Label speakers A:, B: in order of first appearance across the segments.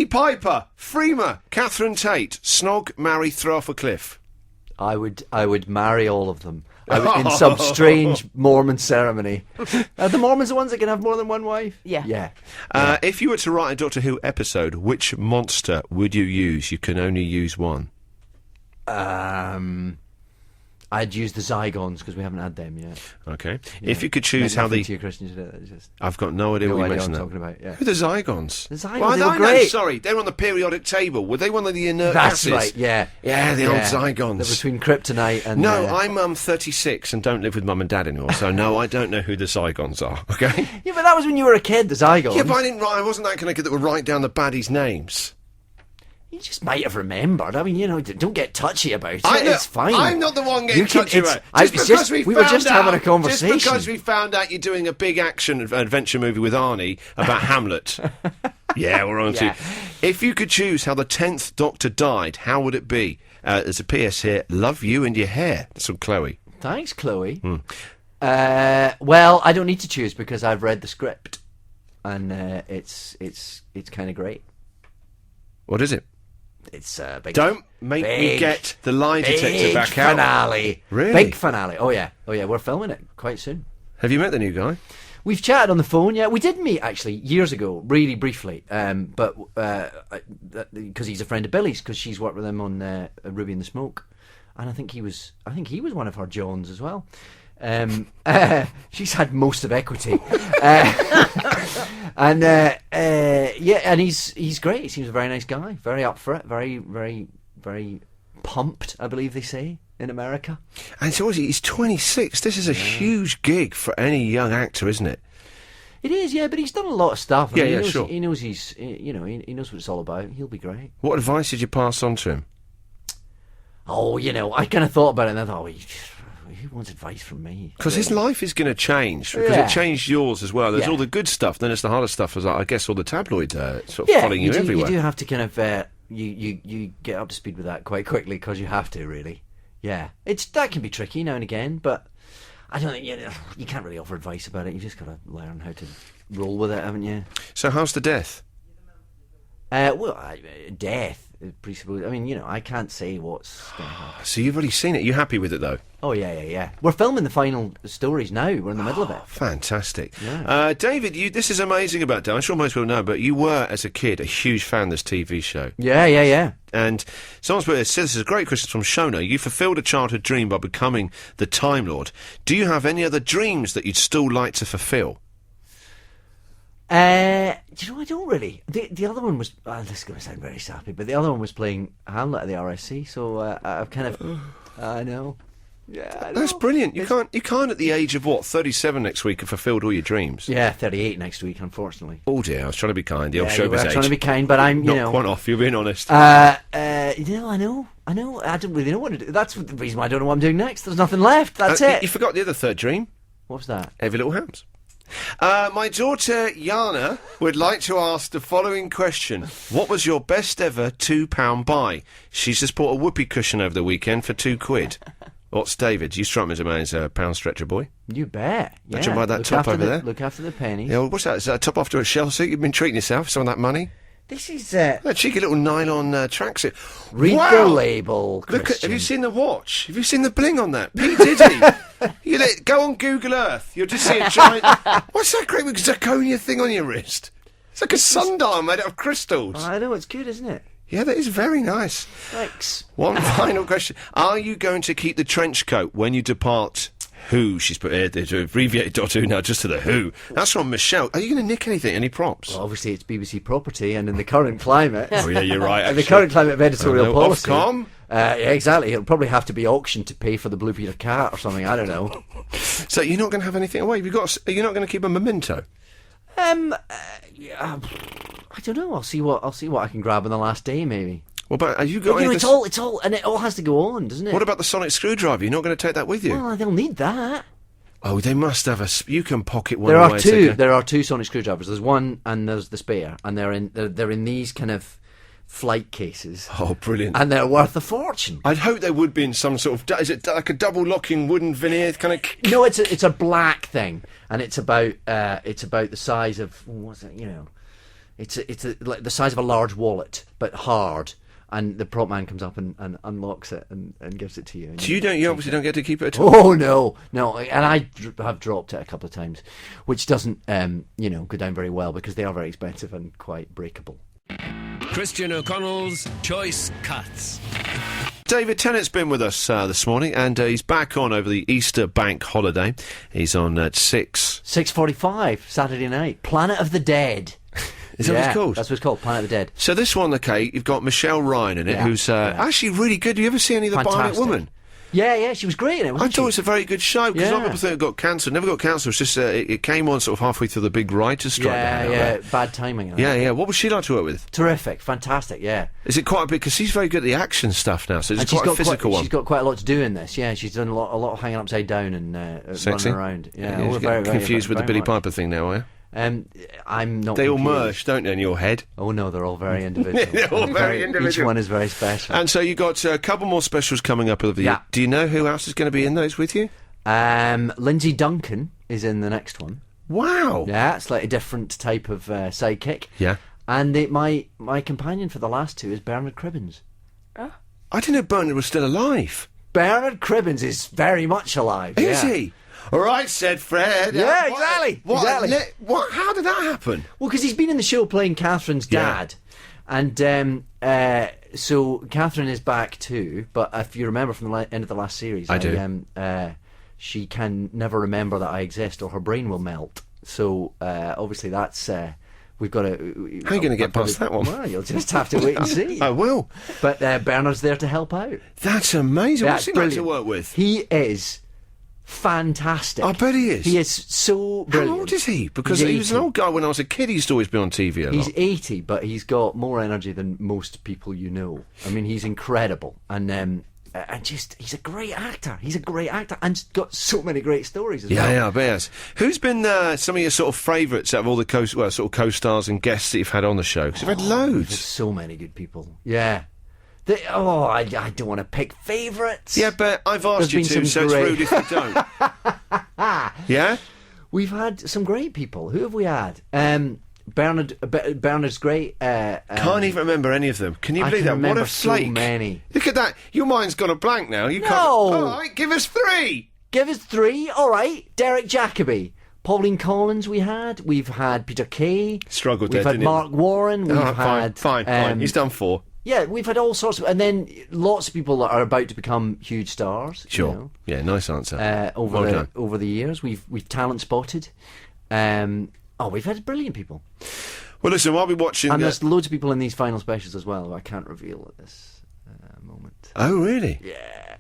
A: Piper, Freema, Catherine Tate, Snog, marry, throw off a cliff.
B: I would marry all of them. In some strange Mormon ceremony. Are the Mormons the ones that can have more than one wife?
C: Yeah.
B: Yeah.
A: If you were to write a Doctor Who episode, which monster would you use? You can only use one.
B: I'd use the Zygons because we haven't had them yet.
A: Okay.
B: Yeah.
A: If you could choose how the...
B: To you, Christian, today, just
A: I've got no idea what you mentioned.
B: I'm talking about. Yeah.
A: Who are the Zygons?
B: The Zygons,
A: Well,
B: they were
A: no,
B: great.
A: sorry, they were on the periodic table. Were they one of the inert
B: That's
A: gases?
B: right. Yeah.
A: Yeah, the old Zygons.
B: They're between kryptonite and.
A: No, I'm 36 and don't live with mum and dad anymore, so no, I don't know who the Zygons are. Okay.
B: Yeah, but that was when you were a kid. The Zygons.
A: Yeah, but I wasn't that kind of kid that would write down the baddies' names.
B: You just might have remembered. I mean, don't get touchy about it.
A: I know,
B: It's fine.
A: I'm not the one getting touchy about it.
B: We were just having a conversation.
A: Just because we found out you're doing a big action adventure movie with Arnie about Hamlet. Yeah, we're on to you. If you could choose how the 10th Doctor died, how would it be? There's a PS here. Love you and your hair. That's from Chloe.
B: Thanks, Chloe. Well, I don't need to choose because I've read the script, and it's kind of great.
A: What is it?
B: It's big.
A: Don't make me get the lie detector back out.
B: Finale.
A: Really?
B: Big finale. Oh yeah. We're filming it quite soon.
A: Have you met the new guy?
B: We've chatted on the phone. Yeah, we did meet actually years ago, really briefly. But because he's a friend of Billy's, because she's worked with him on Ruby and the Smoke, and I think he was one of her Johns as well. She's had most of Equity, and he's great. He seems a very nice guy, very up for it, very, very, very pumped, I believe they say in America.
A: And so he's 26. This is a huge gig for any young actor, isn't it?
B: It is, yeah, but he's done a lot of stuff.
A: He knows, sure.
B: He knows he knows what it's all about. He'll be great.
A: What advice did you pass on to him?
B: Oh, I kind of thought about it and I thought, who wants advice from me?
A: Because his life is going to change, because it changed yours as well. There's all the good stuff, then it's the harder stuff, as I guess all the tabloid sort of following you everywhere.
B: You do have to kind of, you get up to speed with that quite quickly, because you have to, really. Yeah. That can be tricky now and again, but I don't think, you can't really offer advice about it. You just got to learn how to roll with it, haven't you?
A: So how's the death?
B: Death. I mean, I can't say what's going to happen.
A: So you've already seen it. You happy with it, though?
B: Oh, yeah. We're filming the final stories now. We're in the middle of it.
A: Fantastic.
B: Yeah.
A: David, this is amazing about Dan. I'm sure most people know, but you were, as a kid, a huge fan of this TV show.
B: Yeah.
A: And someone's put this is a great question from Shona. You fulfilled a childhood dream by becoming the Time Lord. Do you have any other dreams that you'd still like to fulfill?
B: I don't really. The other one was. This is going to sound very sappy, but the other one was playing Hamlet at the RSC. So I've kind of. I know. Yeah, I know.
A: That's brilliant. You can't at the age of 37 next week have fulfilled all your dreams.
B: Yeah, 38 next week, unfortunately.
A: Oh dear, I was trying to be kind. The old
B: you were
A: showbiz age.
B: trying to be kind, but I'm
A: not one off. You're being honest.
B: I know. I don't really know what to do. That's the reason why I don't know what I'm doing next. There's nothing left. That's it.
A: You forgot the other third dream.
B: What was that?
A: Every Little Hams. My daughter Yana would like to ask the following question. What was your best ever £2 buy? She's just bought a whoopee cushion over the weekend for £2. What's David? You strike me as a man as a pound stretcher boy.
B: You bet.
A: Yeah. Jump by that top over there.
B: Look after the pennies.
A: Yeah, well, what's that? Is that a top after a shell suit? You've been treating yourself for some of that money?
B: This is
A: a cheeky little nylon tracksuit.
B: Read the label, Christian.
A: Have you seen the watch? Have you seen the bling on that? P. Diddy. Go on Google Earth. You'll just see a giant... What's that great zirconia thing on your wrist? It's like a sundial made out of crystals.
B: I know, it's good, isn't it?
A: Yeah, that is very nice.
B: Thanks.
A: One final question. Are you going to keep the trench coat when you depart Who? She's put here to abbreviate Doctor Who now just to the Who. That's from Michelle. Are you going to nick anything? Any props?
B: Well, obviously it's BBC property, and in the current climate...
A: Oh, yeah, you're right,
B: in the current climate of editorial policy...
A: Ofcom?
B: Yeah, exactly. It'll probably have to be auctioned to pay for the Blue Peter cat or something. I don't know.
A: So you're not going to have anything away? Are you not going to keep a memento?
B: Yeah, I don't know. I'll see what I can grab on the last day, maybe.
A: Well, but have you got?
B: You know, it's all, and it all has to go on, doesn't it?
A: What about the sonic screwdriver? You're not going to take that with you?
B: Well, they'll need that.
A: Oh, they must have a. You can pocket one.
B: There are two sonic screwdrivers. There's one, and there's the spare, and they're in these kind of flight cases.
A: Oh, brilliant!
B: And they're worth a fortune.
A: I'd hope they would be in some sort of. Is it like a double locking wooden veneer kind of?
B: No, it's a black thing, and it's about the size of what's it? You know. It's like the size of a large wallet, but hard. And the prop man comes up and unlocks it and gives it to you.
A: So you obviously don't get to keep it at all?
B: Oh, no. And I have dropped it a couple of times, which doesn't, go down very well because they are very expensive and quite breakable.
C: Christian O'Connell's Choice Cuts.
A: David Tennant's been with us this morning, and he's back on over the Easter bank holiday. He's on at 6.
B: 6:45, Saturday night. Planet of the Dead.
A: Is that what it's called?
B: That's what it's called, Planet of the Dead.
A: So this one, okay, you've got Michelle Ryan in it, who's actually really good. Do you ever see any of the Bionic Woman?
B: Yeah, she was great in it, wasn't
A: I thought it was a very good show, because a lot of people think it got cancelled. Never got cancelled, it's just it came on sort of halfway through the big writer's strike.
B: Bad timing.
A: Yeah. What was she like to work with?
B: Terrific, fantastic, yeah.
A: Is it quite a bit, because she's very good at the action stuff now, so it's quite a physical one.
B: She's got quite a lot to do in this, yeah. She's done a lot of hanging upside down and running around. Yeah,
A: you're getting confused with the Billy Piper thing now, are you?
B: I'm not.
A: They all
B: confused.
A: merge, don't they, in your head?
B: Oh no, they're all very individual.
A: They're all very individual.
B: Each one is very special.
A: And so you got a couple more specials coming up over the year. Do you know who else is going to be in those with you?
B: Lindsay Duncan is in the next one.
A: Wow.
B: Yeah, it's like a different type of sidekick.
A: Yeah.
B: And my companion for the last two is Bernard Cribbins.
A: I didn't know Bernard was still alive.
B: Bernard Cribbins is very much alive.
A: Is he? All right, said Fred.
B: Yeah, exactly.
A: Exactly. How did that happen?
B: Well, because he's been in the show playing Catherine's dad. And so Catherine is back too, but if you remember from the end of the last series,
A: I do.
B: She can never remember that I exist or her brain will melt. So obviously that's... we've got to...
A: How are you going to get past that one?
B: Well, you'll just have to wait and see.
A: I will.
B: But Bernard's there to help out.
A: That's amazing.
B: That's
A: What's he like to work with?
B: He is... fantastic.
A: I bet he is.
B: He is so brilliant.
A: How old is he? Because he was an old guy when I was a kid. He used to always be on TV a lot.
B: He's 80, but he's got more energy than most people you know. I mean, he's incredible. And just, he's a great actor. He's a great actor and got so many great stories as well.
A: Yeah, I bet he has. Who's been some of your sort of favourites out of all the co-stars and guests that you've had on the show? Because you've had loads.
B: There's so many good people. Yeah. I don't want to pick favourites.
A: Yeah, but I've asked you to, so it's rude if you don't. Yeah?
B: We've had some great people. Who have we had? Bernard's great.
A: Can't even remember any of them. Can you believe that? What a flake.
B: So many.
A: Look at that. Your mind's gone a blank now. You can't.
B: No.
A: All right, give us 3.
B: Give us 3. All right. Derek Jacobi. Pauline Collins we had. We've had Peter Kay.
A: Struggled
B: there,
A: didn't
B: We've had Mark Warren. We've had...
A: Fine. He's done 4.
B: Yeah, we've had all sorts of... And then lots of people that are about to become huge stars.
A: Sure.
B: You know,
A: yeah, nice answer.
B: Over the years. We've talent spotted. We've had brilliant people.
A: Well, listen, I'll be watching...
B: And there's loads of people in these final specials as well who I can't reveal at this moment.
A: Oh, really?
B: Yeah.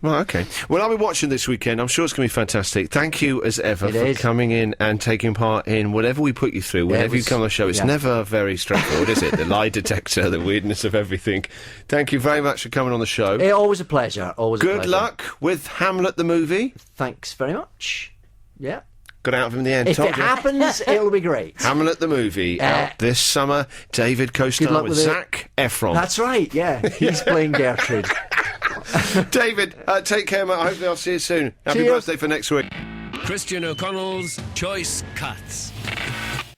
A: Well, okay. Well, I'll be watching this weekend. I'm sure it's going to be fantastic. Thank you, as ever, for coming in and taking part in whatever we put you through. Whenever you come on the show, it's never very straightforward, is it? The lie detector, the weirdness of everything. Thank you very much for coming on the show.
B: Always a pleasure. Always a pleasure.
A: Good luck with Hamlet the movie.
B: Thanks very much. Yeah.
A: Got out of him in the end.
B: If it happens, it'll be great.
A: Hamlet the movie out this summer. David co-star with Zac Efron.
B: That's right, yeah. He's playing Gertrude.
A: David, take care, mate. Hopefully I'll see you soon. Happy birthday for next week.
C: Christian O'Connell's Choice Cuts.